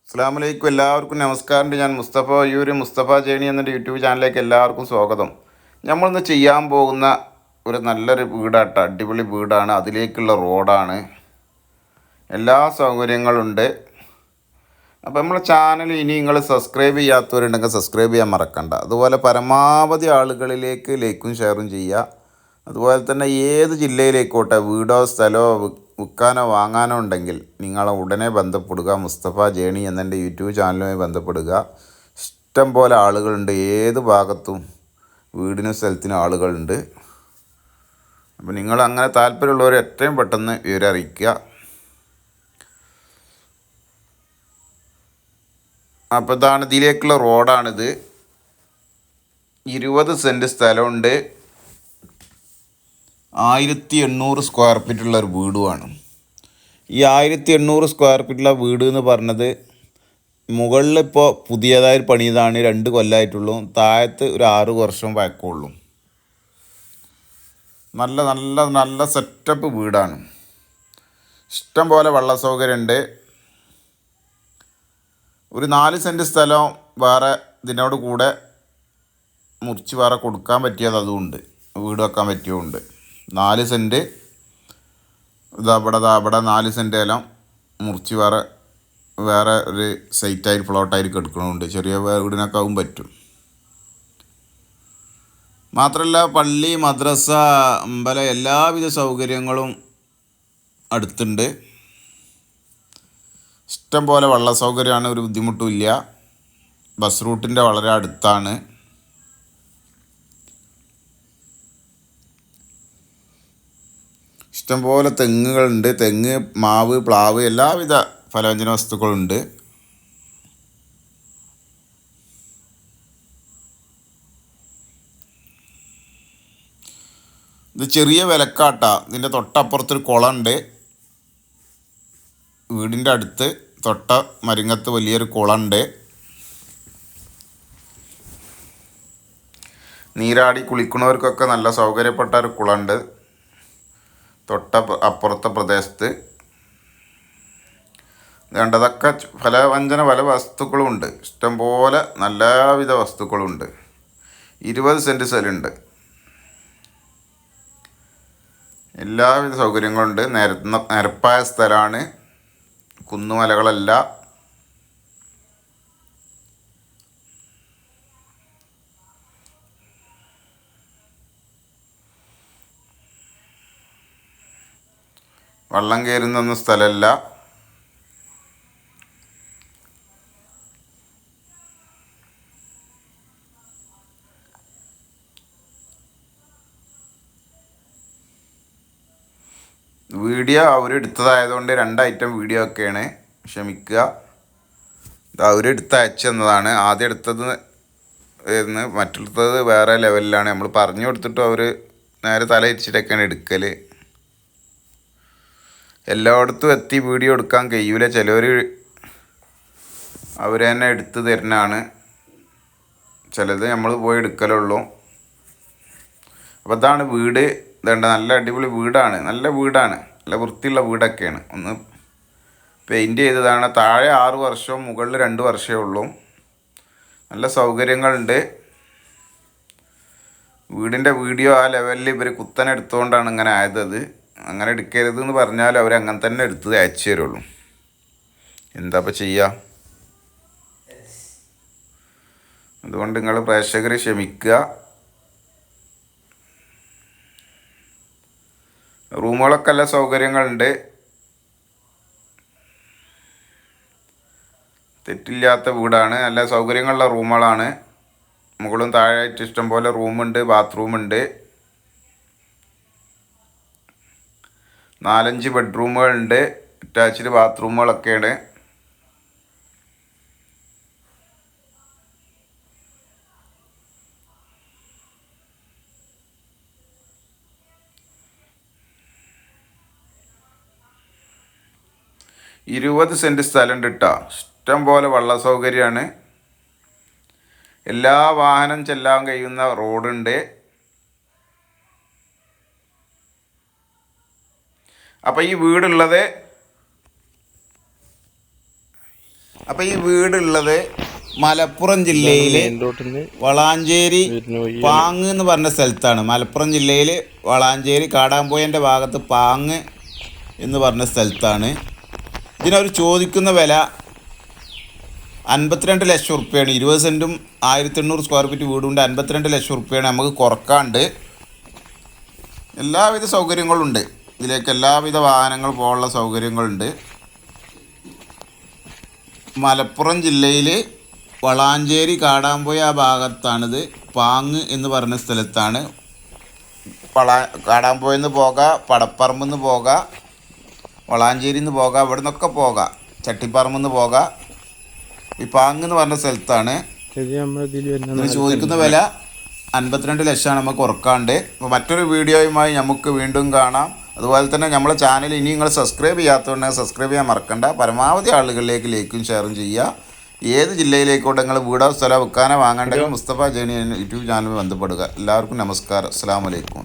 അസ്സലാമലൈക്കും. എല്ലാവർക്കും നമസ്കാരം. ഞാൻ മുസ്തഫ മുസ്തഫ ജേണി എന്ന യൂട്യൂബ് ചാനലിലേക്ക് എല്ലാവർക്കും സ്വാഗതം. നമ്മളിന്ന് ചെയ്യാൻ പോകുന്ന ഒരു നല്ലൊരു വീടാട്ടോ, അടിപൊളി വീടാണ്. അതിലേക്കുള്ള റോഡാണ്, എല്ലാ സൗകര്യങ്ങളുണ്ട്. അപ്പോൾ നമ്മളെ ചാനൽ ഇനി നിങ്ങൾ സബ്സ്ക്രൈബ് ചെയ്യാത്തവരുണ്ടെങ്കിൽ സബ്സ്ക്രൈബ് ചെയ്യാൻ മറക്കണ്ട. അതുപോലെ പരമാവധി ആളുകളിലേക്ക് ലൈക്കും ഷെയറും ചെയ്യുക. അതുപോലെ തന്നെ ഏത് ജില്ലയിലേക്കോട്ടെ വീടോ സ്ഥലമോ വിൽക്കാനോ വാങ്ങാനോ ഉണ്ടെങ്കിൽ നിങ്ങൾ ഉടനെ ബന്ധപ്പെടുക. മുസ്തഫ ജേണി എന്നെൻ്റെ യൂട്യൂബ് ചാനലുമായി ബന്ധപ്പെടുക. ഇഷ്ടം പോലെ ആളുകളുണ്ട്, ഏത് ഭാഗത്തും വീടിനും സ്ഥലത്തിനും ആളുകളുണ്ട്. അപ്പോൾ നിങ്ങൾ അങ്ങനെ താല്പര്യമുള്ളവർ എത്രയും പെട്ടെന്ന് വിവരം അറിയിക്കുക. അപ്പോൾ ഇതാണ് ഇതിലേക്കുള്ള റോഡാണിത്. 20 സെൻറ്റ് സ്ഥലമുണ്ട്, 1800 സ്ക്വയർ ഫീറ്റുള്ള ഒരു വീടുമാണ്. ഈ 1800 സ്ക്വയർ ഫീറ്റുള്ള വീട് എന്ന് പറഞ്ഞത് മുകളിലിപ്പോൾ പുതിയതായി പണിയതാണ്, 2 കൊല്ലമായിട്ടുള്ളൂ. താഴത്ത് ഒരു 6 വർഷം പഴക്കമുള്ളൂ. നല്ല നല്ല നല്ല സെറ്റപ്പ് വീടാണ്. ഇഷ്ടം പോലെ വെള്ള സൗകര്യമുണ്ട്. ഒരു 4 സെൻറ്റ് സ്ഥലം വേറെ ഇതിനോട് കൂടെ മുറിച്ച് വേറെ കൊടുക്കാൻ പറ്റിയത് അതുമുണ്ട്, വീട് വെക്കാൻ പറ്റിയതുണ്ട്. 4 സെൻറ്റ് അവിടെ 4 സെൻറ്റ് എല്ലാം മുറിച്ച് വേറെ ഒരു സൈറ്റായി പ്ലോട്ടായിട്ട് എടുക്കണമുണ്ട്. ചെറിയ വീടിനൊക്കെ ആവും പറ്റും. മാത്രമല്ല പള്ളി, മദ്രസ, അമ്പലം എല്ലാവിധ സൗകര്യങ്ങളും അടുത്തുണ്ട്. ഇഷ്ടം പോലെ വെള്ള സൗകര്യമാണ്, ഒരു ബുദ്ധിമുട്ടും ഇല്ല. ബസ് റൂട്ടിൻ്റെ വളരെ അടുത്താണ്. ഇഷ്ടംപോലെ തെങ്ങുകളുണ്ട്. തെങ്ങ്, മാവ്, പ്ലാവ് എല്ലാവിധ ഫലവ്യഞ്ജന വസ്തുക്കളുണ്ട്. ഇത് ചെറിയ വിലക്കാട്ട. ഇതിൻ്റെ തൊട്ടപ്പുറത്തൊരു കുളമുണ്ട്. വീടിൻ്റെ അടുത്ത് തൊട്ട മരിങ്ങത്ത് വലിയൊരു കുളമുണ്ട്. നീരാടി കുളിക്കുന്നവർക്കൊക്കെ നല്ല സൗകര്യപ്പെട്ട ഒരു കുളമുണ്ട് അപ്പുറത്തെ പ്രദേശത്ത്. വേണ്ടതൊക്കെ ഫലവ്യഞ്ജന പല വസ്തുക്കളുമുണ്ട്. ഇഷ്ടംപോലെ നല്ലവിധ വസ്തുക്കളുണ്ട്. 20 സെൻറ്റ് സ്ഥലമുണ്ട്. എല്ലാവിധ സൗകര്യങ്ങളുണ്ട്. നിരപ്പായ സ്ഥലമാണ്, കുന്നുമലകളല്ല. വെള്ളം കയറുന്നൊന്നും സ്ഥലമല്ല. വീഡിയോ അവരെടുത്തതായതുകൊണ്ട് 2 ഐറ്റം വീഡിയോ ഒക്കെയാണ്, ക്ഷമിക്കുക. അവരെടുത്ത് അയച്ചു തന്നതാണ്. ആദ്യം എടുത്തത് മറ്റുള്ളത് വേറെ ലെവലിലാണ്. നമ്മൾ പറഞ്ഞു കൊടുത്തിട്ടും അവർ നേരെ തല ഇരിച്ചിട്ടൊക്കെയാണ് എടുക്കൽ. എല്ലായിടത്തും എത്തി വീഡിയോ എടുക്കാൻ കഴിയൂല. ചിലവർ അവർ തന്നെ എടുത്ത് തരുന്നതാണ്, ചിലത് നമ്മൾ പോയി എടുക്കലുള്ളൂ. അപ്പോൾ ഇതാണ് വീട്. ഇതുണ്ട്, നല്ല അടിപൊളി വീടാണ്. നല്ല വീടാണ്, നല്ല വൃത്തിയുള്ള വീടൊക്കെയാണ്. ഒന്ന് പെയിൻറ്റ് ചെയ്തതാണ്. താഴെ 6 വർഷവും മുകളിൽ 2 വർഷമേ ഉള്ളൂ. നല്ല സൗകര്യങ്ങളുണ്ട്. വീടിൻ്റെ വീഡിയോ ആ ലെവലിൽ ഇവർ കുത്തനെ എടുത്തുകൊണ്ടാണ് ഇങ്ങനെ ആയത്. അങ്ങനെ എടുക്കരുത് എന്ന് പറഞ്ഞാൽ അവർ അങ്ങനെ തന്നെ എടുത്ത് അയച്ചു തരുള്ളൂ. എന്താ ഇപ്പോൾ ചെയ്യുക? അതുകൊണ്ട് നിങ്ങൾ പ്രേക്ഷകർ ക്ഷമിക്കുക. റൂമുകളൊക്കെ നല്ല സൗകര്യങ്ങളുണ്ട്, തെറ്റില്ലാത്ത വീടാണ്. നല്ല സൗകര്യങ്ങളുള്ള റൂമുകളാണ്. മുകളും താഴെയായിട്ട് ഇഷ്ടംപോലെ റൂമുണ്ട്, ബാത്റൂമുണ്ട്. 4-5 ബെഡ്റൂമുകളുണ്ട്, അറ്റാച്ച്ഡ് ബാത്റൂമുകളൊക്കെയാണ്. ഇരുപത് സെൻറ്റ് സ്ഥലമുണ്ട് കേട്ടോ. ഇഷ്ടം പോലെ വെള്ള സൗകര്യമാണ്. എല്ലാ വാഹനം ചെല്ലാൻ കഴിയുന്ന റോഡുണ്ട്. അപ്പോൾ ഈ വീടുള്ളത് അപ്പോൾ ഈ വീടുള്ളത് മലപ്പുറം ജില്ലയിൽ വളാഞ്ചേരി പാങ്ങ് എന്ന് പറഞ്ഞ സ്ഥലത്താണ്. മലപ്പുറം ജില്ലയിൽ വളാഞ്ചേരി കാടാമ്പുഴൻ്റെ ഭാഗത്ത് പാങ്ങ് എന്ന് പറഞ്ഞ സ്ഥലത്താണ്. ഇതിനവർ ചോദിക്കുന്ന വില 52 ലക്ഷം ഉറുപ്പ്യാണ്. 20 സെൻറ്റും 1800 സ്ക്വയർ ഫീറ്റ് വീടുണ്ട്. 52 ലക്ഷം ഉറുപ്പ്യാണ്. നമുക്ക് കുറക്കാണ്ട് എല്ലാവിധ സൗകര്യങ്ങളുണ്ട്. ഇതിലേക്ക് എല്ലാവിധ വാഹനങ്ങൾ പോകാനുള്ള സൗകര്യങ്ങളുണ്ട്. മലപ്പുറം ജില്ലയിൽ വളാഞ്ചേരി കാടാമ്പുഴ ആ ഭാഗത്താണിത്. പാങ്ങ് എന്ന് പറഞ്ഞ സ്ഥലത്താണ്. കാടാമ്പുഴയിൽ നിന്ന് പോകാം, പടപ്പറമ്പിൽ നിന്ന് പോകാം, വളാഞ്ചേരിയിൽ നിന്ന് പോകാം, ഇവിടെ നിന്നൊക്കെ പോകാം, ചട്ടിപ്പറമ്പിൽ നിന്ന് പോകാം. ഈ പാങ്ങ് എന്ന് പറഞ്ഞ സ്ഥലത്താണ്. ഇതിന് ചോദിക്കുന്ന വില 52 ലക്ഷമാണ്. നമുക്ക് ഉറക്കാണ്ട്. അപ്പോൾ മറ്റൊരു വീഡിയോയുമായി നമുക്ക് വീണ്ടും കാണാം. അതുപോലെ തന്നെ നമ്മളെ ചാനൽ ഇനി നിങ്ങൾ സബ്സ്ക്രൈബ് ചെയ്യാത്തതുകൊണ്ട് സബ്സ്ക്രൈബ് ചെയ്യാൻ മറക്കണ്ട. പരമാവധി ആളുകളിലേക്ക് ലൈക്കും ഷെയറും ചെയ്യുക. ഏത് ജില്ലയിലേക്കോട്ടെ നിങ്ങൾ വീടോ സ്ഥലമോ വെക്കാനോ വാങ്ങേണ്ടെങ്കിൽ മുസ്തഫ ജേണി യൂട്യൂബ് ചാനലുമായി ബന്ധപ്പെടുക. എല്ലാവർക്കും നമസ്കാരം. അസ്സലാമു അലൈക്കും.